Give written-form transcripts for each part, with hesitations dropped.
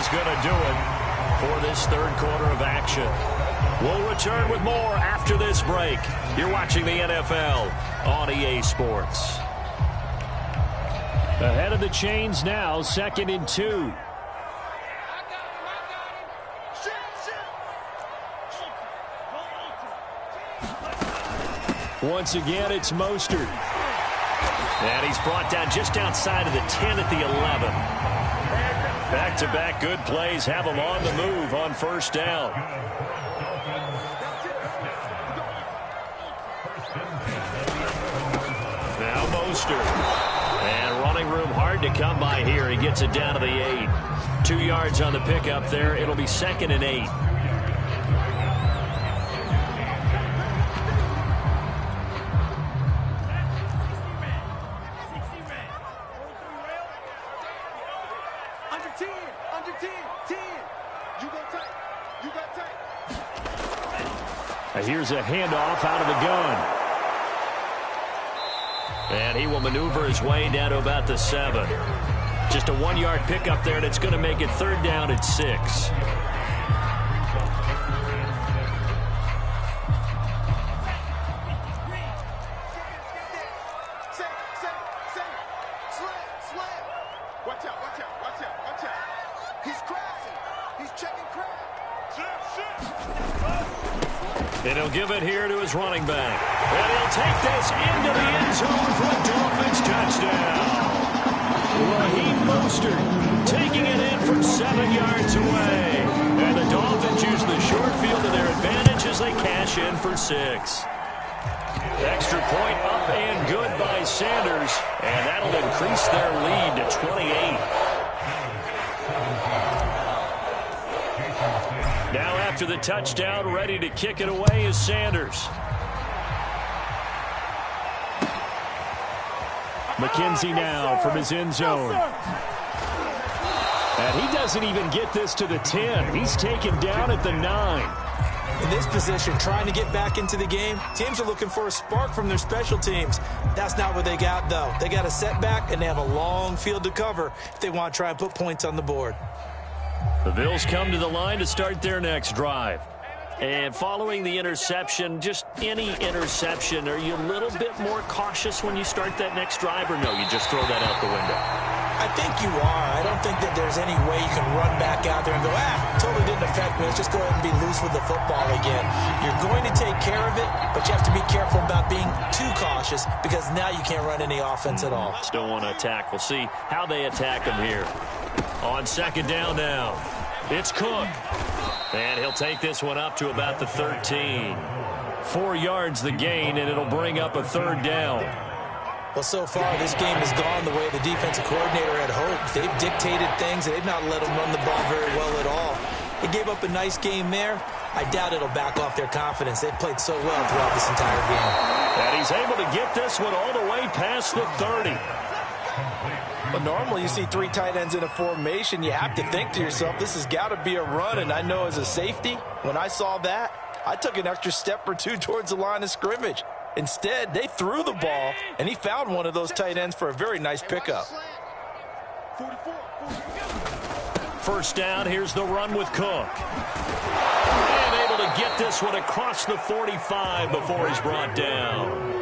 is going to do it for this third quarter of action. We'll return with more after this break. You're watching the NFL on EA Sports. Ahead of the chains now, 2nd and 2. Once again, it's Mostert. And he's brought down just outside of the 10 at the 11. Back-to-back good plays have him on the move on first down. Now Mostert. And running room hard to come by here. He gets it down to the 8. 2 yards on the pickup there. It'll be 2nd and 8. Here's a handoff out of the gun. And he will maneuver his way down to about the 7. Just a 1-yard pickup there, and it's going to make it 3rd down at 6. And he'll give it here to his running back. And he'll take this into the end zone for a Dolphins touchdown. Raheem Mostert taking it in from 7 yards away. And the Dolphins use the short field to their advantage as they cash in for 6. Extra point up and good by Sanders. And that'll increase their lead to 28. Now after the touchdown, ready to kick it away is Sanders. McKenzie now from his end zone. And he doesn't even get this to the 10. He's taken down at the 9. In this position, trying to get back into the game, teams are looking for a spark from their special teams. That's not what they got, though. They got a setback, and they have a long field to cover if they want to try and put points on the board. The Bills come to the line to start their next drive. And following the interception, just any interception, are you a little bit more cautious when you start that next drive, or no, you just throw that out the window? I think you are. I don't think that there's any way you can run back out there and go, totally didn't affect me. Let's just go ahead and be loose with the football again. You're going to take care of it, but you have to be careful about being too cautious because now you can't run any offense at all. Still want to attack. We'll see how they attack him here. On 2nd down now, it's Cook. And he'll take this one up to about the 13. 4 yards the gain, and it'll bring up a 3rd down. Well, so far, this game has gone the way the defensive coordinator had hoped. They've dictated things, and they've not let them run the ball very well at all. They gave up a nice game there. I doubt it'll back off their confidence. They've played so well throughout this entire game. And he's able to get this one all the way past the 30. But normally you see 3 tight ends in a formation, you have to think to yourself, this has got to be a run. And I know as a safety, when I saw that, I took an extra step or 2 towards the line of scrimmage. Instead, they threw the ball, and he found one of those tight ends for a very nice pickup. 1st down, here's the run with Cook. And able to get this one across the 45 before he's brought down.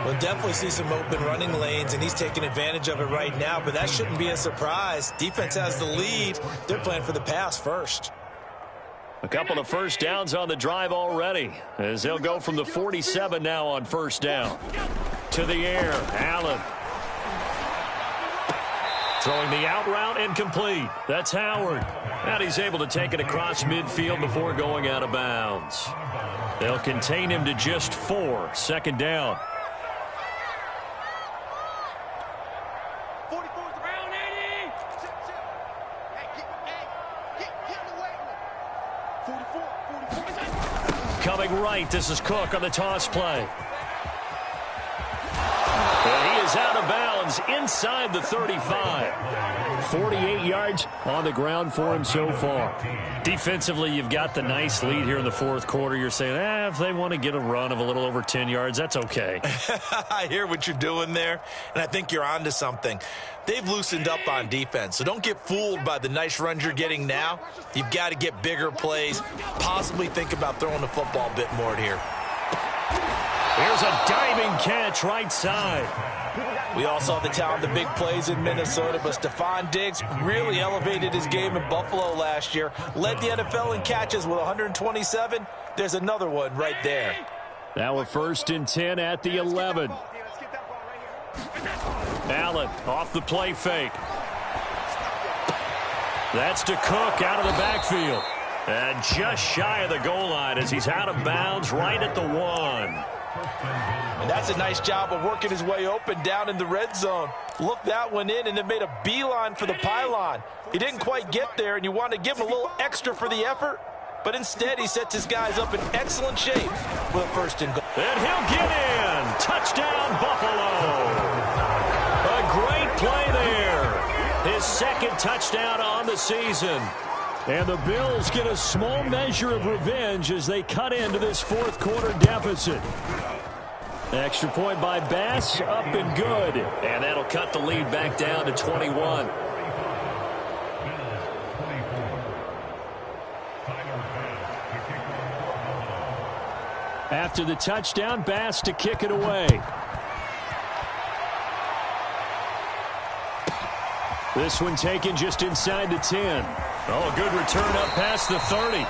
We'll definitely see some open running lanes, and he's taking advantage of it right now, but that shouldn't be a surprise. Defense has the lead. They're playing for the pass first. A couple of 1st downs on the drive already, as they'll go from the 47 now on 1st down. To the air, Allen. Throwing the out route incomplete. That's Howard. And he's able to take it across midfield before going out of bounds. They'll contain him to just 4. 2nd down. Coming right, this is Cook on the toss play. And he is out of bounds Dolphins inside the 35. 48 yards on the ground for him so far. Defensively, you've got the nice lead here in the fourth quarter. You're saying, if they want to get a run of a little over 10 yards, that's okay. I hear what you're doing there, and I think you're onto something. They've loosened up on defense, so don't get fooled by the nice runs you're getting now. You've got to get bigger plays, possibly think about throwing the football a bit more here. Here's a diving catch right side. We all saw the talent, the big plays in Minnesota, but Stephon Diggs really elevated his game in Buffalo last year. Led the NFL in catches with 127. There's another one right there. Now a 1st and 10 at the 11. Allen off the play fake. That's to Cook out of the backfield. And just shy of the goal line as he's out of bounds right at the 1. And that's a nice job of working his way open down in the red zone. Looked that one in and then made a beeline for the pylon. He didn't quite get there, and you want to give him a little extra for the effort. But instead, he sets his guys up in excellent shape with a 1st and goal. And he'll get in. Touchdown, Buffalo. A great play there. His 2nd touchdown on the season. And the Bills get a small measure of revenge as they cut into this 4th quarter deficit. Extra point by Bass, up and good. And that'll cut the lead back down to 21. After the touchdown, Bass to kick it away. This one taken just inside the 10. Oh, a good return up past the 30.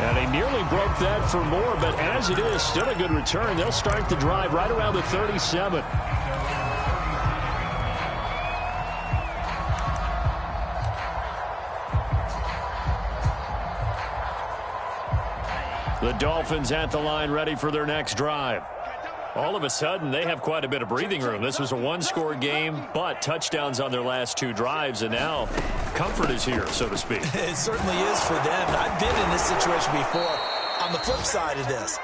And they nearly broke that for more, but as it is, still a good return. They'll start the drive right around the 37. The Dolphins at the line ready for their next drive. All of a sudden, they have quite a bit of breathing room. This was a one-score game, but touchdowns on their last 2 drives, and now comfort is here, so to speak. It certainly is for them. I've been in this situation before on the flip side of this.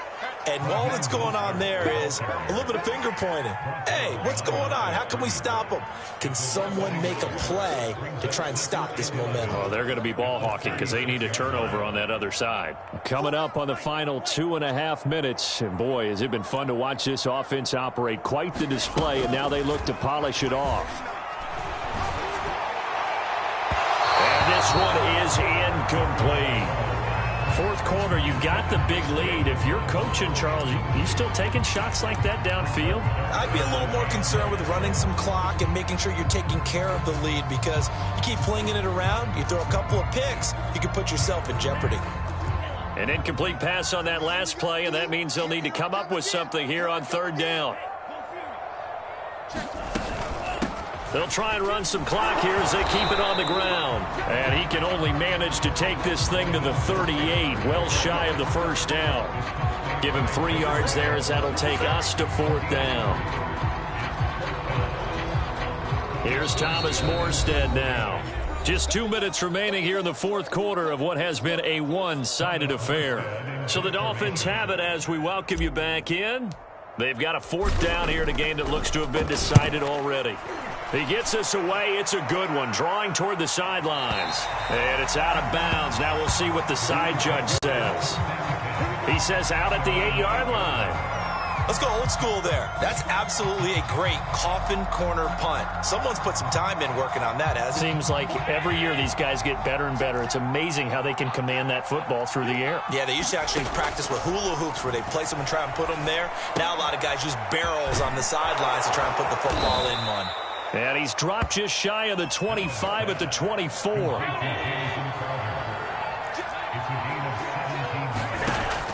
And all that's going on there is a little bit of finger pointing. Hey, what's going on? How can we stop them? Can someone make a play to try and stop this momentum? Well, they're going to be ball hawking because they need a turnover on that other side. Coming up on the final 2.5 minutes. And boy, has it been fun to watch this offense operate. Quite the display, and now they look to polish it off. And this one is incomplete. 4th quarter, you've got the big lead. If you're coaching, Charles, you still taking shots like that downfield? I'd be a little more concerned with running some clock and making sure you're taking care of the lead, because you keep flinging it around, you throw a couple of picks, you can put yourself in jeopardy. An incomplete pass on that last play, and that means they'll need to come up with something here on 3rd down. They'll try and run some clock here as they keep it on the ground. And he can only manage to take this thing to the 38, well shy of the 1st down. Give him 3 yards there as that'll take us to 4th down. Here's Thomas Morstead now. Just 2 minutes remaining here in the 4th quarter of what has been a one-sided affair. So the Dolphins have it as we welcome you back in. They've got a 4th down here in a game that looks to have been decided already. He gets us away. It's a good one. Drawing toward the sidelines. And it's out of bounds. Now we'll see what the side judge says. He says out at the 8-yard line. Let's go old school there. That's absolutely a great coffin corner punt. Someone's put some time in working on that, hasn't it? Seems like every year these guys get better and better. It's amazing how they can command that football through the air. Yeah, they used to actually practice with hula hoops where they place them and try and put them there. Now a lot of guys use barrels on the sidelines to try and put the football in one. And he's dropped just shy of the 25 at the 24.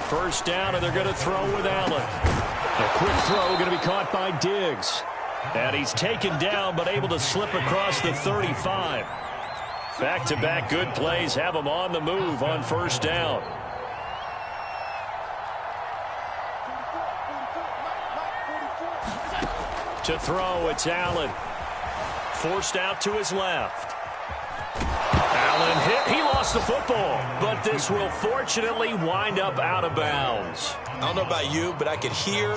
First down, and they're going to throw with Allen. A quick throw going to be caught by Diggs. And he's taken down, but able to slip across the 35. Back-to-back good plays have him on the move on 1st down. To throw, it's Allen. Forced out to his left. Allen hit. He lost the football, but this will fortunately wind up out of bounds. I don't know about you, but I could hear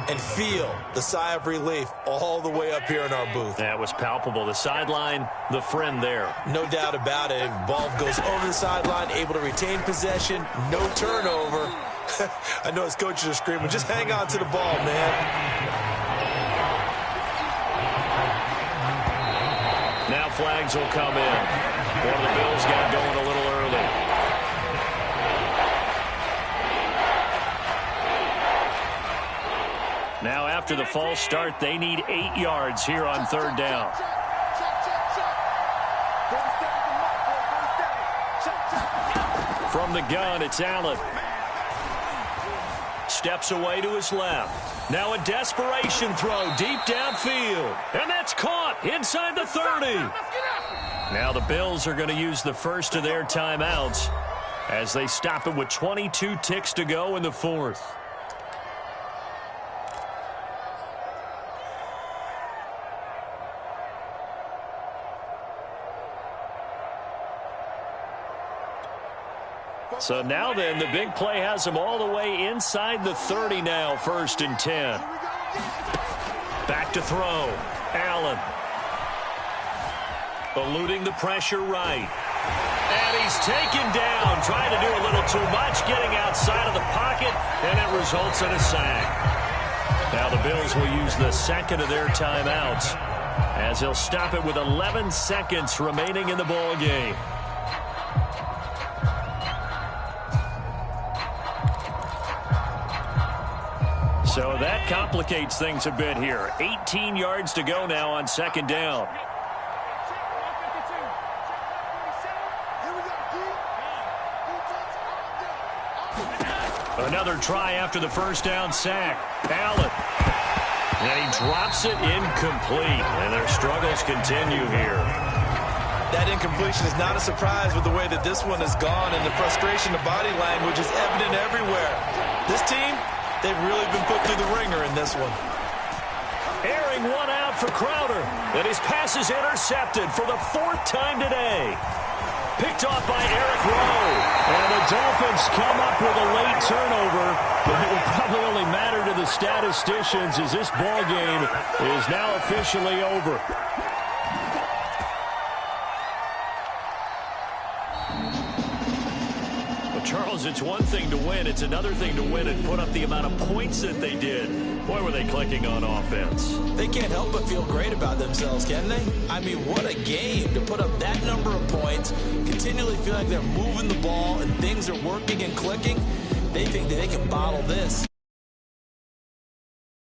and feel the sigh of relief all the way up here in our booth. That was palpable. The sideline, the friend there. No doubt about it. Ball goes over the sideline, able to retain possession, no turnover. I know his coaches are screaming, just hang on to the ball, man. Now flags will come in. One of the Bills got going a little early. Now after the false start, they need 8 yards here on third down. From the gun, it's Allen. Steps away to his left. Now a desperation throw deep downfield. And that's caught inside the 30. Now the Bills are going to use the first of their timeouts as they stop it with 22 ticks to go in the fourth. So now then, the big play has them all the way inside the 30 now, 1st and 10. Back to throw. Allen. Eluding the pressure right. And he's taken down, trying to do a little too much, getting outside of the pocket, and it results in a sack. Now the Bills will use the second of their timeouts as they'll stop it with 11 seconds remaining in the ball game. So that complicates things a bit here. 18 yards to go now on second down. Another try after the first down sack. Allen. And he drops it incomplete. And their struggles continue here. That incompletion is not a surprise with the way that this one has gone, and the frustration, the body language is evident everywhere. This team, they've really been put through the ringer in this one. Airing one out for Crowder. And his pass is intercepted for the 4th time today. Picked off by Eric Rowe. And the Dolphins come up with a late turnover. But it will probably only matter to the statisticians as this ball game is now officially over. Charles, it's one thing to win. It's another thing to win and put up the amount of points that they did. Boy, were they clicking on offense. They can't help but feel great about themselves, can they? I mean, what a game to put up that number of points, continually feel like they're moving the ball and things are working and clicking. They think that they can bottle this.